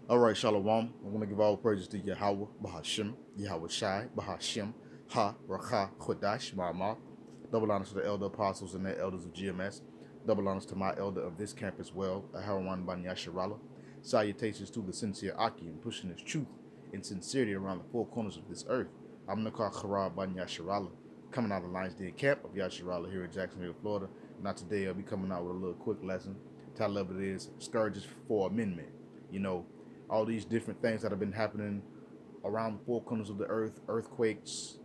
All right, Shalom. I want to give all praises to Yahweh, Bahashim, Yahweh Shai, Bahashim, Ha, Racha, Chodash, Ma'amah. Double honors to the elder apostles and the elders of GMS. Double honors to my elder of this camp as well, Aharawan Ban Yasharala. Salutations to the sincere Aki and pushing his truth and sincerity around the four corners of this earth. I'm Nakar Kharab Ban Yasharala, coming out of the Lions Den camp of Yasharala here in Jacksonville, Florida. Now today I'll be coming out with a little quick lesson. Title of it is Scourges for Amendment. You know, all these different things that have been happening around the four corners of the earth, earthquakes,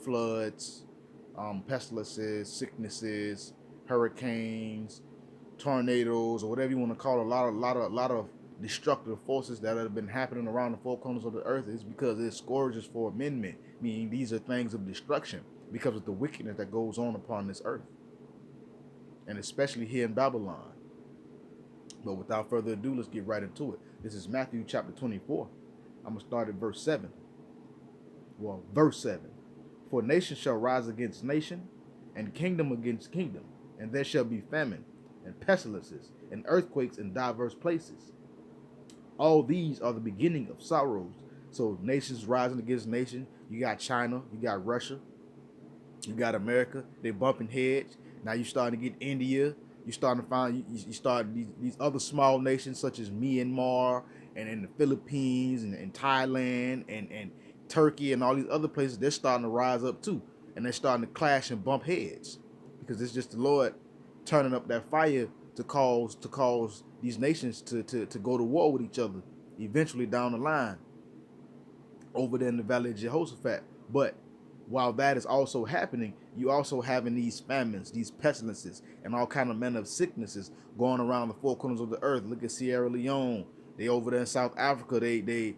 floods, pestilences, sicknesses, hurricanes, tornadoes, or whatever you want to call it. A lot of destructive forces that have been happening around the four corners of the earth is because it's scourges for amendment, meaning these are things of destruction because of the wickedness that goes on upon this earth, and especially here in Babylon. But without further ado, let's get right into it. This is Matthew chapter 24. I'm going to start at verse 7. Well, verse 7. For nation shall rise against nation, and kingdom against kingdom, and there shall be famine, and pestilences, and earthquakes in diverse places. All these are the beginning of sorrows. So nations rising against nation. You got China, you got Russia, you got America. They bumping heads. Now you starting to get India. You starting to find you start these other small nations such as Myanmar and the Philippines and Thailand and Turkey and all these other places. They're starting to rise up too, and they're starting to clash and bump heads because it's just the Lord turning up that fire to cause these nations to go to war with each other eventually down the line over there in the Valley of Jehoshaphat. But while that is also happening, you also having these famines, these pestilences, and all kind of manner of sicknesses going around the four corners of the earth. Look at Sierra Leone. They over there in South Africa. They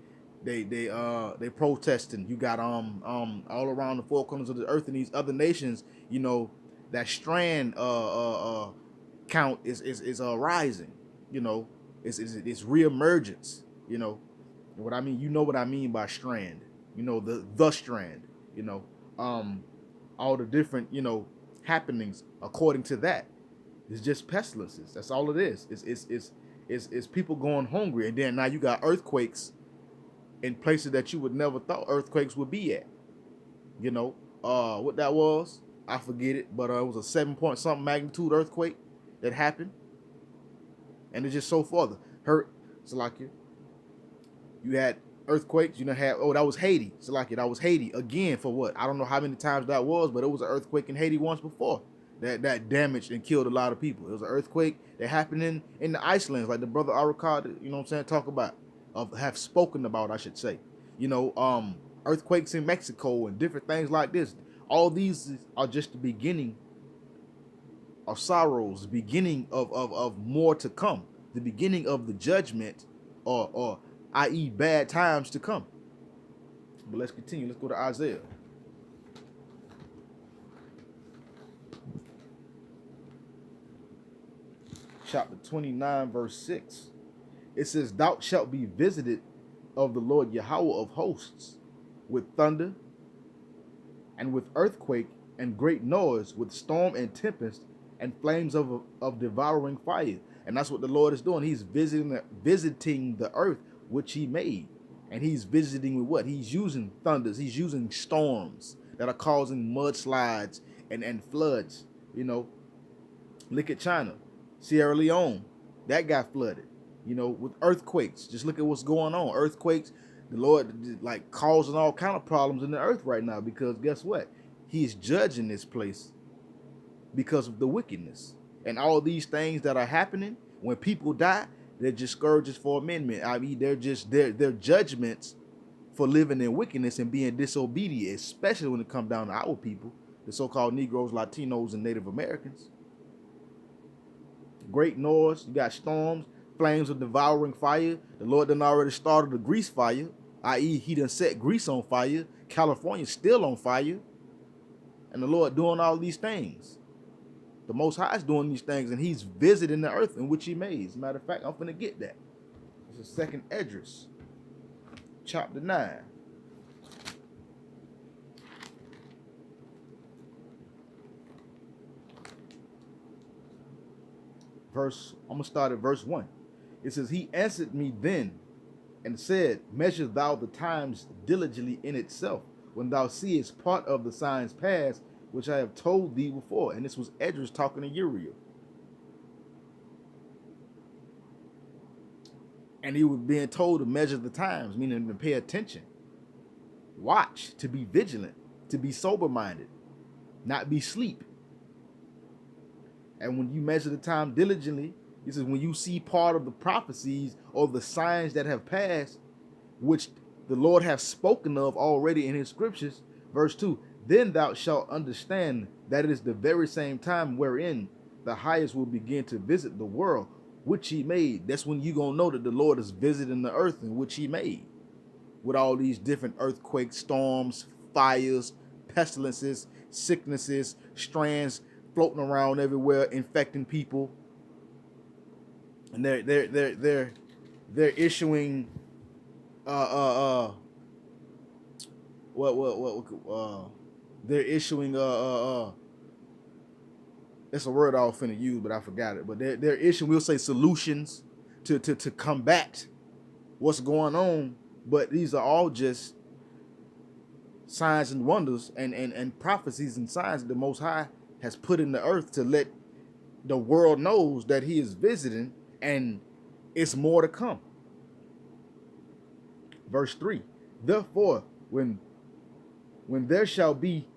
protesting. You got all around the four corners of the earth in these other nations. You know that strand count is rising. You know, it's reemergence. You know what I mean. You know what I mean by strand. You know the strand. You know, all the different, happenings according to that. It's just pestilences. That's all it is. It's people going hungry, and then now you got earthquakes in places that you would never thought earthquakes would be at. You know, what that was, I forget it, but it was a 7 point something magnitude earthquake that happened, and it's just so further hurt. It's like you had earthquakes. You know, that was Haiti. So like that was Haiti again for what? I don't know how many times that was, but it was an earthquake in Haiti once before that damaged and killed a lot of people. It was an earthquake that happened in the Icelands, like the brother Arakad, you know what I'm saying, talk about, have spoken about, I should say. You know, earthquakes in Mexico and different things like this. All these are just the beginning of sorrows, the beginning of more to come, the beginning of the judgment, or i.e. bad times to come. But let's continue. Let's go to Isaiah. Chapter 29, verse 6. It says, Thou shalt be visited of the Lord Yahweh of hosts, with thunder, and with earthquake, and great noise, with storm and tempest, and flames of devouring fire. And that's what the Lord is doing. He's visiting the earth which he made. And he's visiting with what? He's using thunders. He's using storms that are causing mudslides and floods. You know, look at China, Sierra Leone, that got flooded. You know, with earthquakes. Just look at what's going on. Earthquakes, the Lord like causing all kind of problems in the earth right now because guess what? He's judging this place because of the wickedness. And all these things that are happening, when people die, they're just scourges for amendment. I mean, they're judgments for living in wickedness and being disobedient, especially when it comes down to our people, the so-called Negroes, Latinos, and Native Americans. Great noise, you got storms, flames of devouring fire. The Lord done already started a grease fire, i.e. he done set Greece on fire. California's still on fire. And the Lord doing all these things. The Most High is doing these things, and he's visiting the earth in which he made. As a matter of fact, I'm finna get that. This is 2nd Esdras, chapter 9. I'm gonna start at verse 1. It says, He answered me then and said, measure thou the times diligently in itself, when thou seest part of the signs past, which I have told thee before. And this was Edras talking to Uriel. And he was being told to measure the times, meaning to pay attention, watch, to be vigilant, to be sober-minded, not be sleep. And when you measure the time diligently, he says, when you see part of the prophecies or the signs that have passed, which the Lord hath spoken of already in his scriptures, verse 2, then thou shalt understand that it is the very same time wherein the highest will begin to visit the world which he made. That's when you're going to know that the Lord is visiting the earth in which he made, with all these different earthquakes, storms, fires, pestilences, sicknesses, strands floating around everywhere, infecting people. And they're issuing they're issuing it's a word I was finna use, but I forgot it. But they're issuing, we'll say, solutions to combat what's going on. But these are all just signs and wonders and prophecies and signs that the Most High has put in the earth to let the world knows that he is visiting, and it's more to come. Verse 3, therefore, when there shall be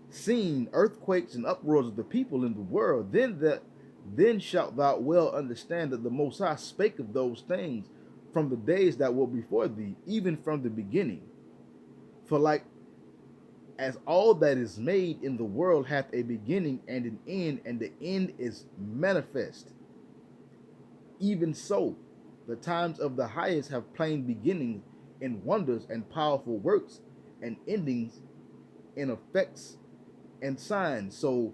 seen earthquakes and uproars of the people in the world, then shalt thou well understand that the Most High spake of those things from the days that were before thee, even from the beginning. For like as all that is made in the world hath a beginning and an end, and the end is manifest, even so the times of the highest have plain beginnings in wonders and powerful works, and endings in effects and signs. So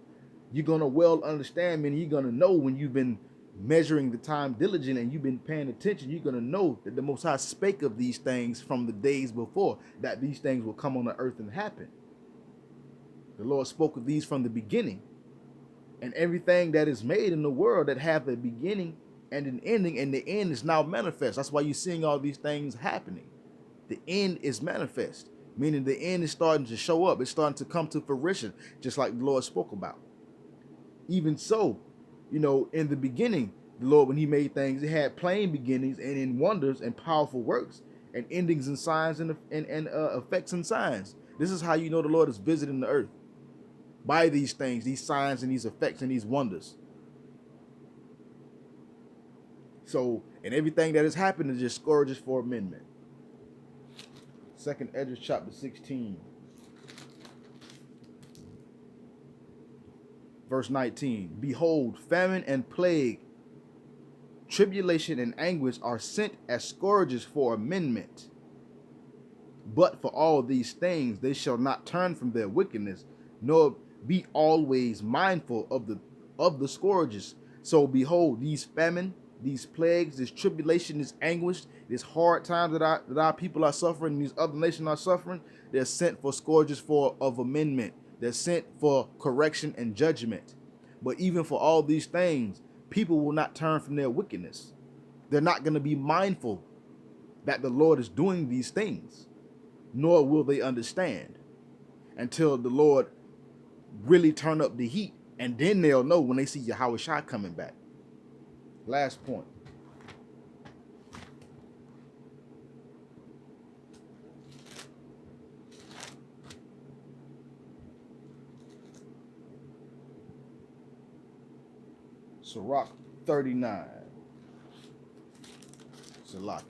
you're going to well understand, meaning you're going to know when you've been measuring the time diligent and you've been paying attention, you're going to know that the Most High spake of these things from the days before, that these things will come on the earth and happen. The Lord spoke of these from the beginning, and everything that is made in the world that have a beginning and an ending, and the end is now manifest. That's why you're seeing all these things happening. The end is manifest, meaning the end is starting to show up. It's starting to come to fruition, just like the Lord spoke about. Even so, in the beginning, the Lord, when he made things, it had plain beginnings and in wonders and powerful works, and endings and signs and effects and signs. This is how you know the Lord is visiting the earth, by these things, these signs and these effects and these wonders. So, and everything that has happened is just scourges for amendment. 2nd Esdras chapter 16, verse 19. Behold, famine and plague, tribulation and anguish are sent as scourges for amendment. But for all these things they shall not turn from their wickedness, nor be always mindful of the scourges. So behold, these famine, these plagues, this tribulation, this anguish, this hard times that our people are suffering, these other nations are suffering, they're sent for scourges of amendment. They're sent for correction and judgment. But even for all these things, people will not turn from their wickedness. They're not going to be mindful that the Lord is doing these things, nor will they understand until the Lord really turn up the heat, and then they'll know when they see Yahweh Shai coming back. Last point. Sirach 39. Salakia.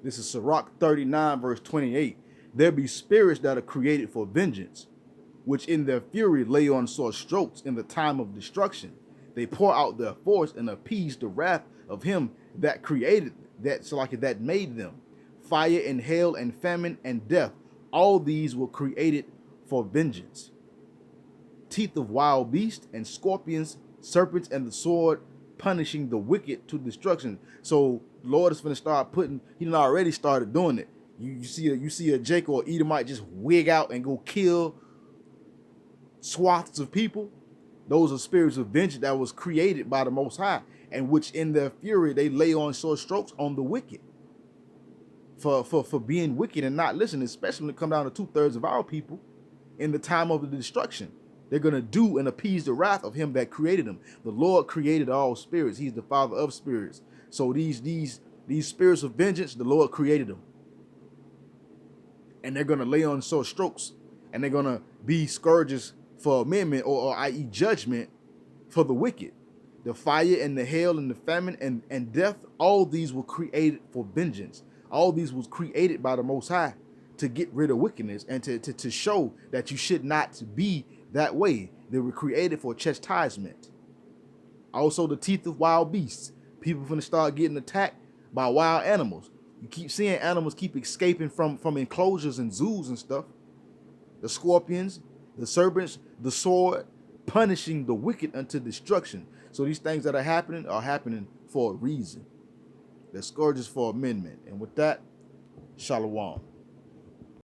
This is Sirach 39, verse 28. There be spirits that are created for vengeance, which in their fury lay on sore strokes in the time of destruction. They pour out their force and appease the wrath of him that created, that made them. Fire and hail and famine and death, all these were created for vengeance. Teeth of wild beasts and scorpions, serpents, and the sword, punishing the wicked to destruction. So the Lord is going to start putting, he done already started doing it. You see a Jacob or Edomite just wig out and go kill swaths of people. Those are spirits of vengeance that was created by the Most High, and which in their fury they lay on sword strokes on the wicked for being wicked and not listening, especially when it come down to 2/3 of our people in the time of the destruction. They're going to do and appease the wrath of him that created them. The Lord created all spirits. He's the father of spirits. So these spirits of vengeance, the Lord created them. And they're going to lay on sword strokes, and they're going to be scourges for amendment, or i.e. judgment for the wicked. The fire and the hail and the famine and death, all these were created for vengeance. All these was created by the Most High to get rid of wickedness and to show that you should not be that way. They were created for chastisement. Also, the teeth of wild beasts. People finna start getting attacked by wild animals. You keep seeing animals keep escaping from enclosures and zoos and stuff. The scorpions, the serpents, the sword, punishing the wicked unto destruction. So these things that are happening for a reason. The scourges for amendment. And with that, shalom.